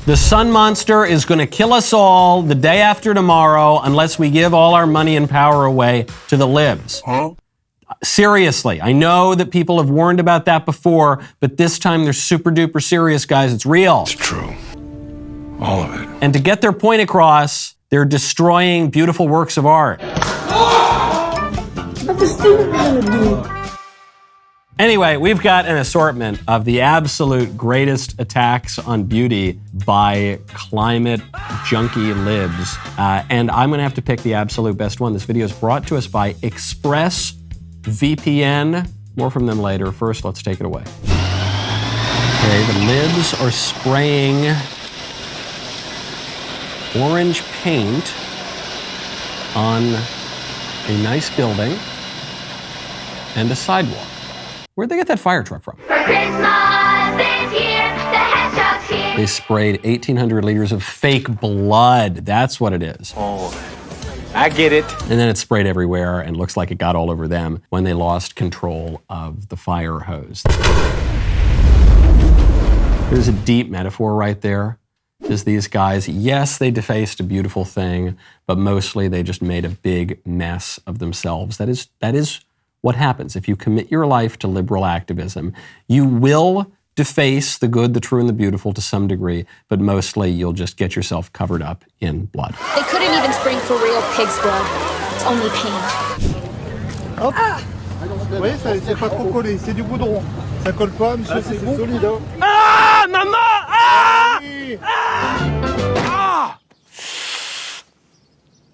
The sun monster is going to kill us all the day after tomorrow unless we give all our money and power away to the libs. Huh? Seriously, I know that people have warned about that before, but this time they're super duper serious, guys. It's real. It's true. All of it. And to get their point across, they're destroying beautiful works of art. Anyway, we've got an assortment of the absolute greatest attacks on beauty by climate junkie libs. And I'm going to have to pick the absolute best one. This video is brought to us by ExpressVPN. More from them later. First, let's take it away. Okay, the libs are spraying orange paint on a nice building and a sidewalk. Where'd they get that fire truck from? For Christmas this year, the hedgehog's here. They sprayed 1,800 liters of fake blood. That's what it is. Oh, I get it. And then it sprayed everywhere and looks like it got all over them when they lost control of the fire hose. There's a deep metaphor right there. Is these guys, yes, they defaced a beautiful thing, but mostly they just made a big mess of themselves. That is what happens if you commit your life to liberal activism. You will deface the good, the true, and the beautiful to some degree, but mostly you'll just get yourself covered up in blood. They couldn't even spring for real pig's blood. It's only paint. Hop. Vous voyez, c'est pas trop collé, c'est du goudron. Ça colle pas, monsieur, c'est bon. Solide, hein. Ah, maman! Ah! Oui. Ah!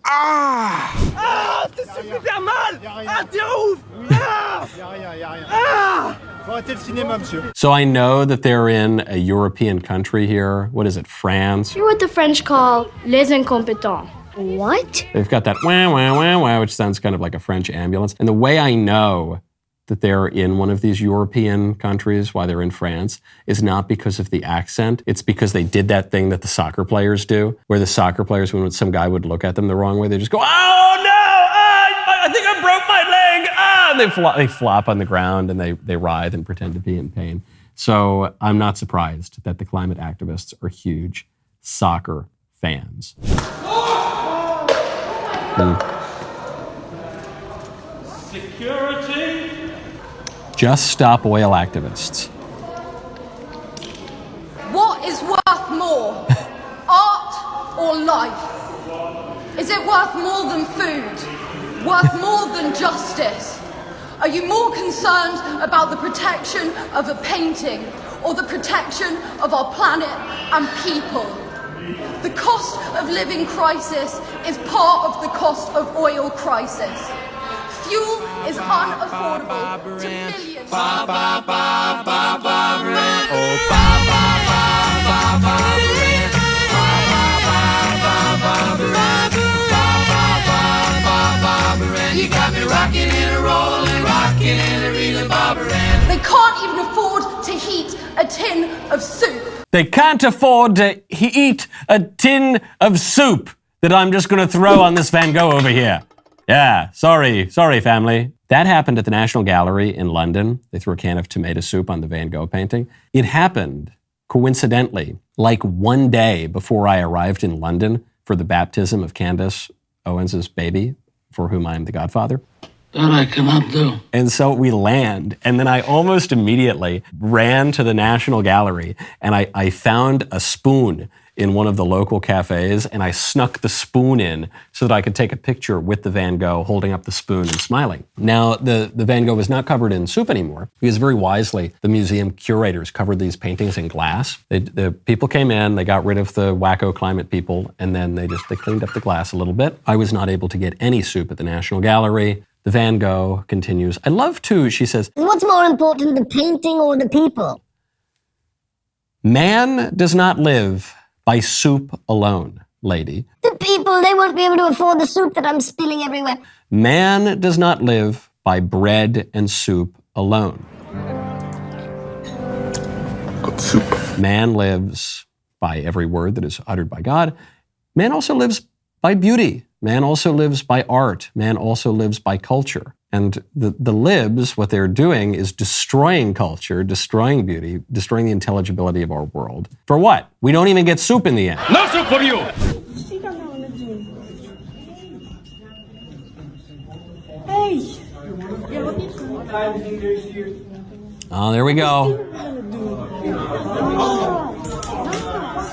Ah! Ah! C'est super mal! Ah, t'es ouf! Ah! Y'a rien. Ah! Faut arrêter le cinéma, monsieur. So I know that they're in a European country here. What is it, France? You're what the French call les incompetents. What? They've got that wah, wah, wah, wah, which sounds kind of like a French ambulance. And the way I know that they're in one of these European countries, why they're in France, is not because of the accent. It's because they did that thing that the soccer players do, where the soccer players, when some guy would look at them the wrong way, they just go, oh no, I think I broke my leg, and they flop on the ground and they writhe and pretend to be in pain. So I'm not surprised that the climate activists are huge soccer fans. Security. Just stop oil activists. What is worth more, art or life? Is it worth more than food? Worth more than justice? Are you more concerned about the protection of a painting or the protection of our planet and people? The cost of living crisis is part of the cost of oil crisis. Fuel is unaffordable to millions. You got me rocking and a rolling, rocking and a reeling, Barbara Ann. They can't even afford to heat a tin of soup. They can't afford to eat a tin of soup that I'm just going to throw on this Van Gogh over here. Yeah, sorry, family. That happened at the National Gallery in London. They threw a can of tomato soup on the Van Gogh painting. It happened, coincidentally, like one day before I arrived in London for the baptism of Candace Owens' baby, for whom I am the godfather. That I cannot do. And so we land, and then I almost immediately ran to the National Gallery, and I found a spoon in one of the local cafes, and I snuck the spoon in so that I could take a picture with the Van Gogh holding up the spoon and smiling. Now, the Van Gogh was not covered in soup anymore, because very wisely, the museum curators covered these paintings in glass. The people came in, they got rid of the wacko climate people, and then they cleaned up the glass a little bit. I was not able to get any soup at the National Gallery. The Van Gogh continues. I love to, she says, What's more important, the painting or the people? man does not live by soup alone, lady. The people, they won't be able to afford the soup that I'm spilling everywhere. Man does not live by bread and soup alone. Got soup. Man lives by every word that is uttered by God. Man also lives by beauty. Man also lives by art. Man also lives by culture. And the libs, what they're doing is destroying culture, destroying beauty, destroying the intelligibility of our world. For what? We don't even get soup in the end. No soup for you! Oh, there we go.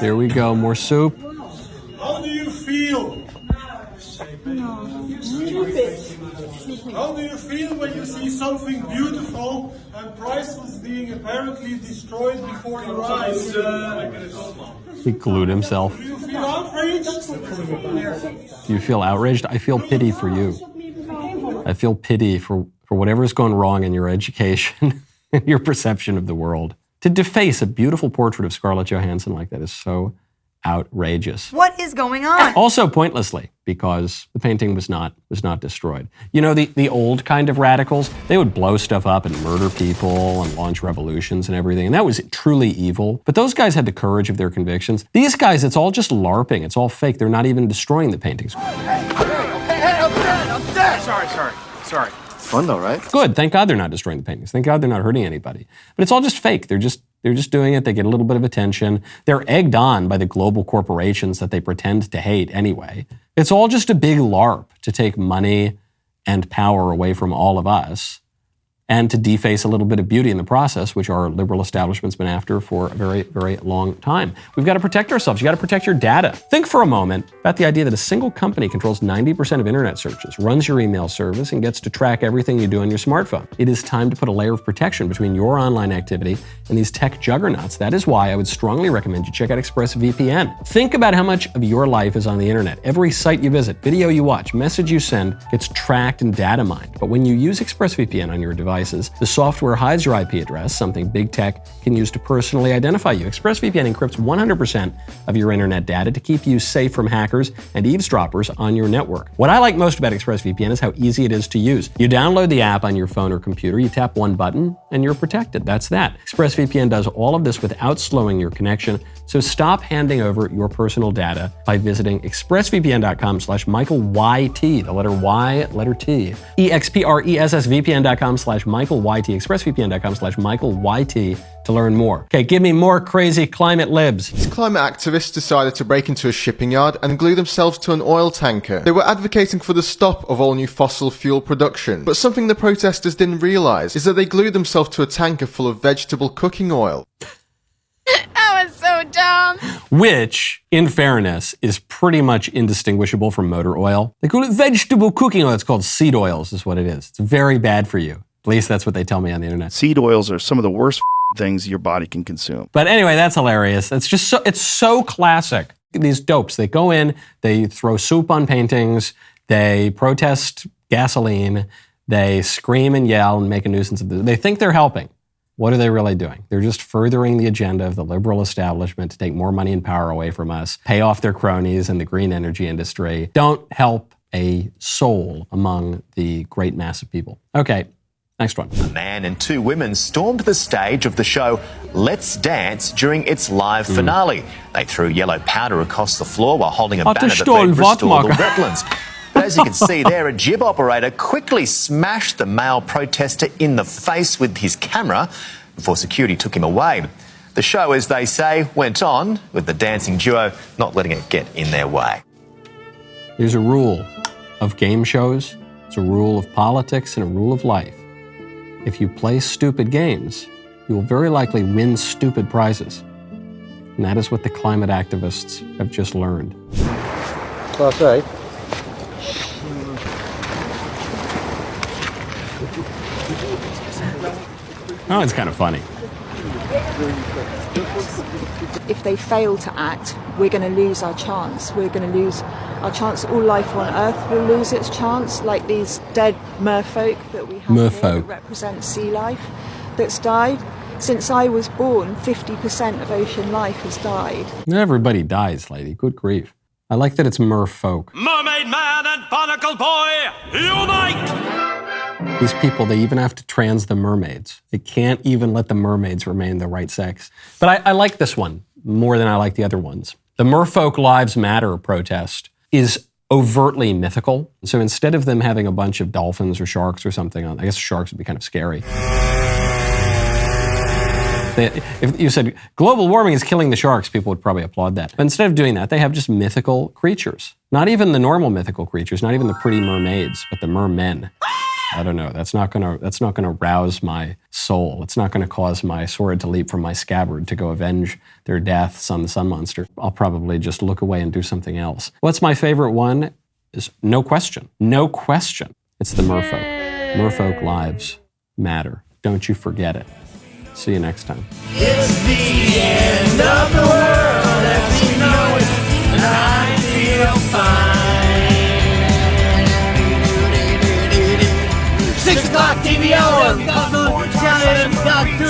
There we go, more soup. How do you feel? How do you feel when you see something beautiful and priceless being apparently destroyed before your eyes? He glued himself. Do you feel outraged? Do you feel outraged? I feel pity for you. I feel pity for whatever's gone wrong in your education and your perception of the world. To deface a beautiful portrait of Scarlett Johansson like that is so outrageous. What is going on? Also pointlessly, because the painting was not destroyed. You know, the old kind of radicals, they would blow stuff up and murder people and launch revolutions and everything, and that was truly evil. But those guys had the courage of their convictions. These guys, it's all just LARPing. It's all fake. They're not even destroying the paintings. Hey, I'm dead! Sorry. Fun though, right? Good. Thank God they're not destroying the paintings. Thank God they're not hurting anybody. But it's all just fake. They're just doing it. They get a little bit of attention. They're egged on by the global corporations that they pretend to hate anyway. It's all just a big LARP to take money and power away from all of us and to deface a little bit of beauty in the process, which our liberal establishment's been after for a very, very long time. We've got to protect ourselves. You got to protect your data. Think for a moment about the idea that a single company controls 90% of internet searches, runs your email service, and gets to track everything you do on your smartphone. It is time to put a layer of protection between your online activity and these tech juggernauts. That is why I would strongly recommend you check out ExpressVPN. Think about how much of your life is on the internet. Every site you visit, video you watch, message you send gets tracked and data mined. But when you use ExpressVPN on your devices, the software hides your IP address, something big tech can use to personally identify you. ExpressVPN encrypts 100% of your internet data to keep you safe from hackers and eavesdroppers on your network. What I like most about ExpressVPN is how easy it is to use. You download the app on your phone or computer, you tap one button, and you're protected. That's that. ExpressVPN does all of this without slowing your connection, so stop handing over your personal data by visiting expressvpn.com/MichaelYT, the letter Y, letter T. EXPRESSVPN.com/MichaelYT, expressvpn.com/MichaelYT to learn more. Okay, give me more crazy climate libs. These climate activists decided to break into a shipping yard and glue themselves to an oil tanker. They were advocating for the stop of all new fossil fuel production. But something the protesters didn't realize is that they glued themselves to a tanker full of vegetable cooking oil. That was so dumb. Which, in fairness, is pretty much indistinguishable from motor oil. They call it vegetable cooking oil. It's called seed oils is what it is. It's very bad for you. At least that's what they tell me on the internet. Seed oils are some of the worst things your body can consume. But anyway, that's hilarious. It's so classic. These dopes, they go in, they throw soup on paintings, they protest gasoline, they scream and yell and make a nuisance of this. They think they're helping. What are they really doing? They're just furthering the agenda of the liberal establishment to take more money and power away from us, pay off their cronies in the green energy industry. Don't help a soul among the great mass of people. Okay, next one. A man and two women stormed the stage of the show Let's Dance during its live finale. They threw yellow powder across the floor while holding a banner that read Restore the Wetlands. But as you can see there, a jib operator quickly smashed the male protester in the face with his camera before security took him away. The show, as they say, went on, with the dancing duo not letting it get in their way. There's a rule of game shows, it's a rule of politics, and a rule of life. If you play stupid games, you will very likely win stupid prizes. And that is what the climate activists have just learned. Class A. Oh, it's kind of funny. If they fail to act, we're going to lose our chance. We're going to lose our chance. All life on Earth will lose its chance, like these dead merfolk that we have here that represent sea life that's died. Since I was born, 50% of ocean life has died. Everybody dies, lady. Good grief. I like that it's merfolk. Mermaid Man and Barnacle Boy, unite! These people, they even have to trans the mermaids. They can't even let the mermaids remain the right sex. But I like this one more than I like the other ones. The Merfolk Lives Matter protest is overtly mythical. So instead of them having a bunch of dolphins or sharks or something on, I guess sharks would be kind of scary. If you said global warming is killing the sharks, people would probably applaud that. But instead of doing that, they have just mythical creatures. Not even the normal mythical creatures, not even the pretty mermaids, but the mermen. I don't know. That's not gonna rouse my soul. It's not gonna cause my sword to leap from my scabbard to go avenge their deaths on the sun monster. I'll probably just look away and do something else. What's my favorite one? Is no question. No question. It's the merfolk. Merfolk lives matter. Don't you forget it. See you next time. It's the end of the world as we know it, and I feel fine. 6 o'clock TVO, got the challenge, got to